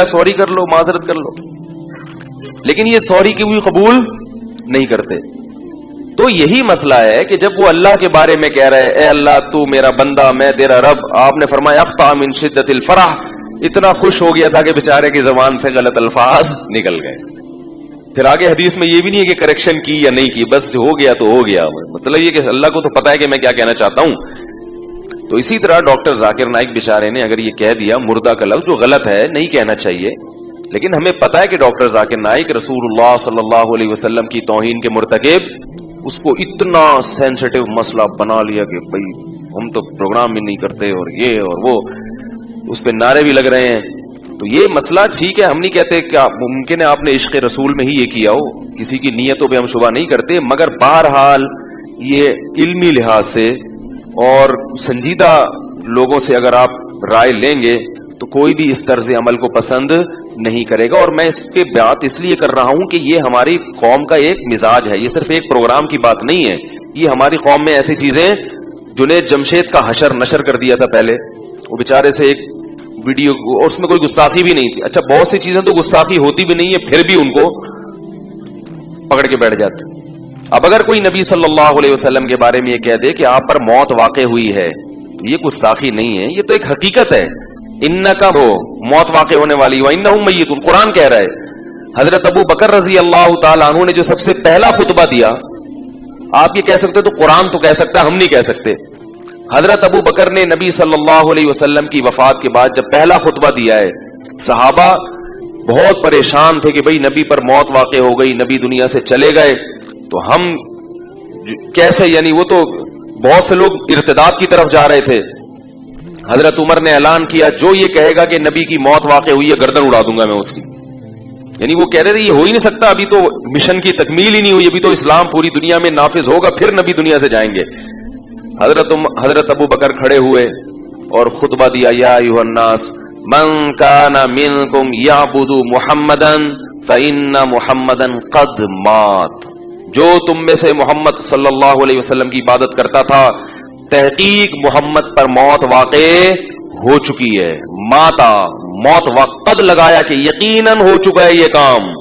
Sorry کر لو، معذرت کر لو، لیکن یہ سوری کی بھی قبول نہیں کرتے. تو یہی مسئلہ ہے کہ جب وہ اللہ کے بارے میں کہہ رہے اے اللہ تو میرا بندہ میں تیرا رب، آپ نے فرمایا اخطا من شدت الفرح، اتنا خوش ہو گیا تھا کہ بیچارے کی زبان سے غلط الفاظ نکل گئے. پھر آگے حدیث میں یہ بھی نہیں ہے کہ کریکشن کی یا نہیں کی، بس ہو گیا تو ہو گیا. مطلب یہ کہ اللہ کو تو پتا ہے کہ میں کیا کہنا چاہتا ہوں. تو اسی طرح ڈاکٹر ذاکر نائک بیچارے نے اگر یہ کہہ دیا مردہ کا لفظ، جو غلط ہے، نہیں کہنا چاہیے، لیکن ہمیں پتا ہے کہ ڈاکٹر ذاکر نائک رسول اللہ صلی اللہ علیہ وسلم کی توہین کے مرتکب، اس کو اتنا سینسٹیو مسئلہ بنا لیا کہ بھائی ہم تو پروگرام بھی نہیں کرتے اور یہ اور وہ، اس پہ نعرے بھی لگ رہے ہیں. تو یہ مسئلہ ٹھیک ہے، ہم نہیں کہتے کہ ممکن ہے آپ نے عشق رسول میں ہی یہ کیا ہو، کسی کی نیتوں پہ ہم شبہ نہیں کرتے، مگر بہرحال یہ علمی لحاظ سے اور سنجیدہ لوگوں سے اگر آپ رائے لیں گے تو کوئی بھی اس طرز عمل کو پسند نہیں کرے گا. اور میں اس پہ بات اس لیے کر رہا ہوں کہ یہ ہماری قوم کا ایک مزاج ہے، یہ صرف ایک پروگرام کی بات نہیں ہے. یہ ہماری قوم میں ایسی چیزیں، جنید جمشید کا حشر نشر کر دیا تھا پہلے، وہ بیچارے سے ایک ویڈیو، اور اس میں کوئی گستاخی بھی نہیں تھی. اچھا بہت سی چیزیں تو گستاخی ہوتی بھی نہیں ہے، پھر بھی ان کو پکڑ کے بیٹھ جاتے. اب اگر کوئی نبی صلی اللہ علیہ وسلم کے بارے میں یہ کہہ دے کہ آپ پر موت واقع ہوئی ہے، تو یہ گستاخی نہیں ہے، یہ تو ایک حقیقت ہے. انکا ہو، موت واقع ہونے والی، وانہم میتون، قرآن کہہ رہا ہے. حضرت ابو بکر رضی اللہ تعالیٰ عنہ نے جو سب سے پہلا خطبہ دیا، آپ یہ کہہ سکتے تو قرآن تو کہہ سکتا، ہم نہیں کہہ سکتے. حضرت ابو بکر نے نبی صلی اللہ علیہ وسلم کی وفات کے بعد جب پہلا خطبہ دیا ہے، صحابہ بہت پریشان تھے کہ بھئی نبی پر موت واقع ہو گئی، نبی دنیا سے چلے گئے، تو ہم کیسے، یعنی وہ تو بہت سے لوگ ارتداد کی طرف جا رہے تھے. حضرت عمر نے اعلان کیا جو یہ کہے گا کہ نبی کی موت واقع ہوئی ہے گردن اڑا دوں گا میں اس کی. یعنی وہ کہہ رہے تھے یہ ہو ہی نہیں سکتا، ابھی تو مشن کی تکمیل ہی نہیں ہوئی، ابھی تو اسلام پوری دنیا میں نافذ ہوگا پھر نبی دنیا سے جائیں گے. حضرت ابو بکر کھڑے ہوئے اور خطبہ دیا، یا ایھا الناس من کان منکم یعبد محمدا فإن محمدا قد مات. جو تم میں سے محمد صلی اللہ علیہ وسلم کی عبادت کرتا تھا، تحقیق محمد پر موت واقع ہو چکی ہے. ماتا، موت وقت لگایا کہ یقیناً ہو چکا ہے یہ کام،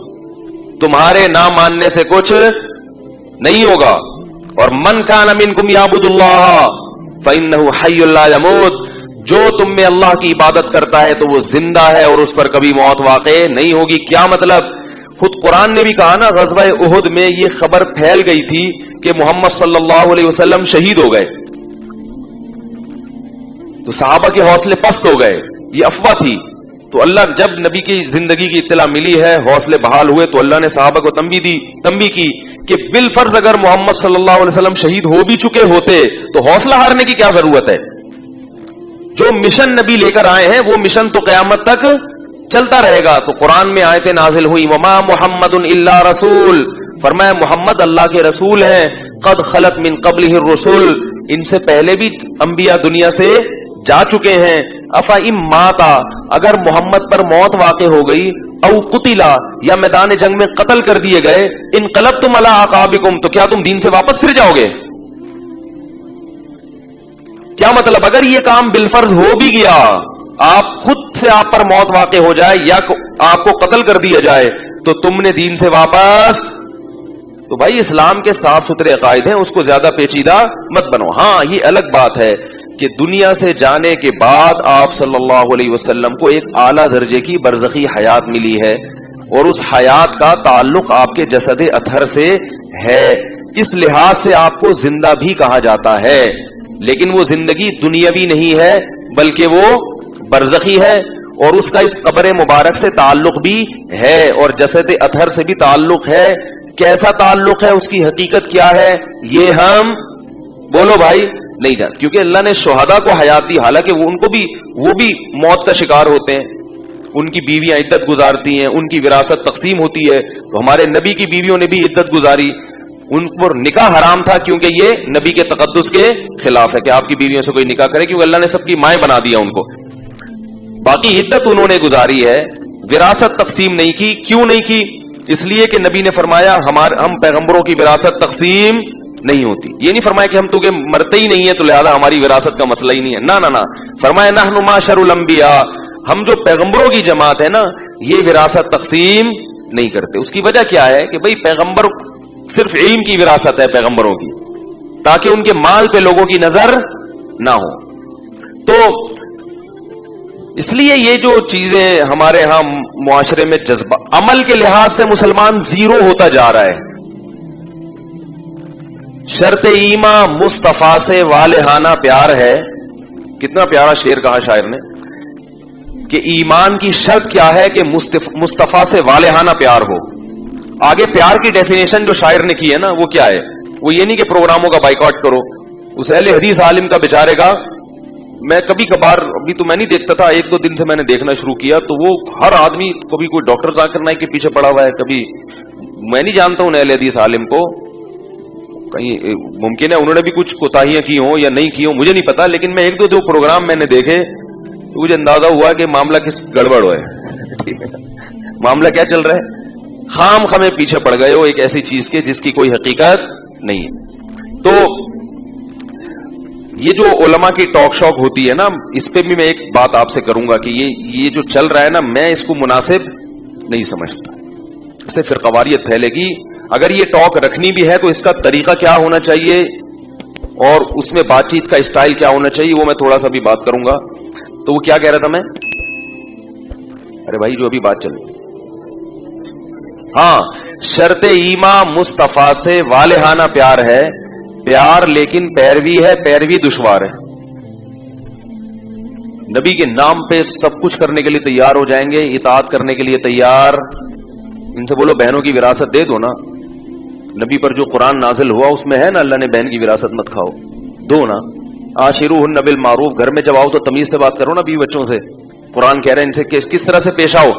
تمہارے نہ ماننے سے کچھ نہیں ہوگا. اور من کان منکم یعبد اللہ فإنہ حی لا یموت، جو تم میں اللہ کی عبادت کرتا ہے تو وہ زندہ ہے اور اس پر کبھی موت واقع نہیں ہوگی. کیا مطلب؟ خود قرآن نے بھی کہا نا، غزوہ احد میں یہ خبر پھیل گئی تھی کہ محمد صلی اللہ علیہ وسلم شہید ہو گئے، تو صحابہ کے حوصلے پست ہو گئے، یہ افواہ تھی. تو اللہ جب نبی کی زندگی کی اطلاع ملی ہے، حوصلے بحال ہوئے، تو اللہ نے صحابہ کو تنبیہ کی کہ بالفرض اگر محمد صلی اللہ علیہ وسلم شہید ہو بھی چکے ہوتے تو حوصلہ ہارنے کی کیا ضرورت ہے. جو مشن نبی لے کر آئے ہیں وہ مشن تو قیامت تک چلتا رہے گا. تو قرآن میں آیتیں نازل ہوئی، وما محمد الا رسول، فرمایا محمد اللہ کے رسول ہیں، قد خلت من قبلہ الرسل، ان سے پہلے بھی انبیاء دنیا سے جا چکے ہیں. افا ام ماتا، اگر محمد پر موت واقع ہو گئی، او قتلا، یا میدان جنگ میں قتل کر دیے گئے، انقلبتم علی اعقابکم، تو کیا تم دین سے واپس پھر جاؤ گے؟ کیا مطلب؟ اگر یہ کام بالفرض ہو بھی گیا، آپ خود سے آپ پر موت واقع ہو جائے یا آپ کو قتل کر دیا جائے، تو تم نے دین سے واپس. تو بھائی اسلام کے صاف ستھرے عقائد ہیں، اس کو زیادہ پیچیدہ مت بنو. ہاں یہ الگ بات ہے کہ دنیا سے جانے کے بعد آپ صلی اللہ علیہ وسلم کو ایک اعلیٰ درجے کی برزخی حیات ملی ہے، اور اس حیات کا تعلق آپ کے جسد اطہر سے ہے، اس لحاظ سے آپ کو زندہ بھی کہا جاتا ہے. لیکن وہ زندگی دنیاوی نہیں ہے بلکہ وہ برزخی ہے، اور اس کا اس قبر مبارک سے تعلق بھی ہے اور جسد اطہر سے بھی تعلق ہے. کیسا تعلق ہے، اس کی حقیقت کیا ہے، یہ ہم بولو بھائی نہیں جانتے، کیونکہ اللہ نے شہداء کو حیات دی، حالانکہ وہ بھی موت کا شکار ہوتے ہیں، ان کی بیویاں عدت گزارتی ہیں، ان کی وراثت تقسیم ہوتی ہے. تو ہمارے نبی کی بیویوں نے بھی عدت گزاری، ان پر نکاح حرام تھا کیونکہ یہ نبی کے تقدس کے خلاف ہے کہ آپ کی بیویوں سے کوئی نکاح کرے، کیونکہ اللہ نے سب کی مائیں بنا دیا ان کو. باقی عدت انہوں نے گزاری ہے، وراثت تقسیم نہیں کی. کیوں نہیں کی؟ اس لیے کہ نبی نے فرمایا ہم پیغمبروں کی وراثت تقسیم نہیں ہوتی. یہ نہیں فرمایا کہ ہم تو کہ مرتے ہی نہیں ہیں تو لہذا ہماری وراثت کا مسئلہ ہی نہیں ہے، نہ فرمایا نحن معاشر الانبیاء، ہم جو پیغمبروں کی جماعت ہے نا، یہ وراثت تقسیم نہیں کرتے. اس کی وجہ کیا ہے کہ بھئی پیغمبر صرف علم کی وراثت ہے پیغمبروں کی, تاکہ ان کے مال پہ لوگوں کی نظر نہ ہو. تو اس لیے یہ جو چیزیں ہمارے ہاں معاشرے میں جذبہ, عمل کے لحاظ سے مسلمان زیرو ہوتا جا رہا ہے. شرط ایمان مصطفیٰ سے والہانہ پیار ہے. کتنا پیارا شعر کہا شاعر نے کہ ایمان کی شرط کیا ہے کہ مصطفیٰ سے والہانہ پیار ہو. آگے پیار کی ڈیفینیشن جو شاعر نے کی ہے نا وہ کیا ہے؟ وہ یہ نہیں کہ پروگراموں کا بائیکاٹ کرو. اس اہل حدیث عالم کا بیچارے کا میں کبھی کبھار, ابھی تو میں نہیں دیکھتا تھا, 1-2 دن سے میں نے دیکھنا شروع کیا, تو وہ ہر آدمی کبھی کوئی ڈاکٹر ذاکر نائک کے پیچھے پڑا ہوا ہے, کبھی میں نہیں جانتا ہوں اہل حدیث عالم کو, کہیں ممکن ہے انہوں نے بھی کچھ کوتاہیاں کی ہوں یا نہیں کی ہوں, مجھے نہیں پتا, لیکن میں 1-2 پروگرام میں نے دیکھے تو مجھے اندازہ ہوا کہ معاملہ کس گڑبڑ ہے. معاملہ کیا چل رہا ہے؟ خام خامے پیچھے پڑ گئے ہو ایک ایسی چیز کے جس کی کوئی حقیقت نہیں ہے. تو یہ جو علماء کی ٹاک شاک ہوتی ہے نا, اس پہ بھی میں ایک بات آپ سے کروں گا کہ یہ جو چل رہا ہے نا, میں اس کو مناسب نہیں سمجھتا. اس سے فرقواریت پھیلے گی. اگر یہ ٹاک رکھنی بھی ہے تو اس کا طریقہ کیا ہونا چاہیے اور اس میں بات چیت کا اسٹائل کیا ہونا چاہیے, وہ میں تھوڑا سا بھی بات کروں گا. تو وہ کیا کہہ رہا تھا میں؟ ارے بھائی جو ابھی بات چل رہی, ہاں, شرط ایمان مصطفیٰ سے والہانہ پیار ہے. پیار لیکن پیروی ہے, پیروی دشوار ہے. نبی کے نام پہ سب کچھ کرنے کے لیے تیار ہو جائیں گے, اطاعت کرنے کے لیے تیار. ان سے بولو بہنوں کی وراثت دے دو نا. نبی پر جو قرآن نازل ہوا اس میں ہے نا اللہ نے بہن کی وراثت مت کھاؤ, دو نا. عاشروہن بالمعروف, گھر میں جب آؤ تو تمیز سے بات کرو نا بیوی بچوں سے. قرآن کہہ رہے ہیں ان سے کس طرح سے پیش آؤ.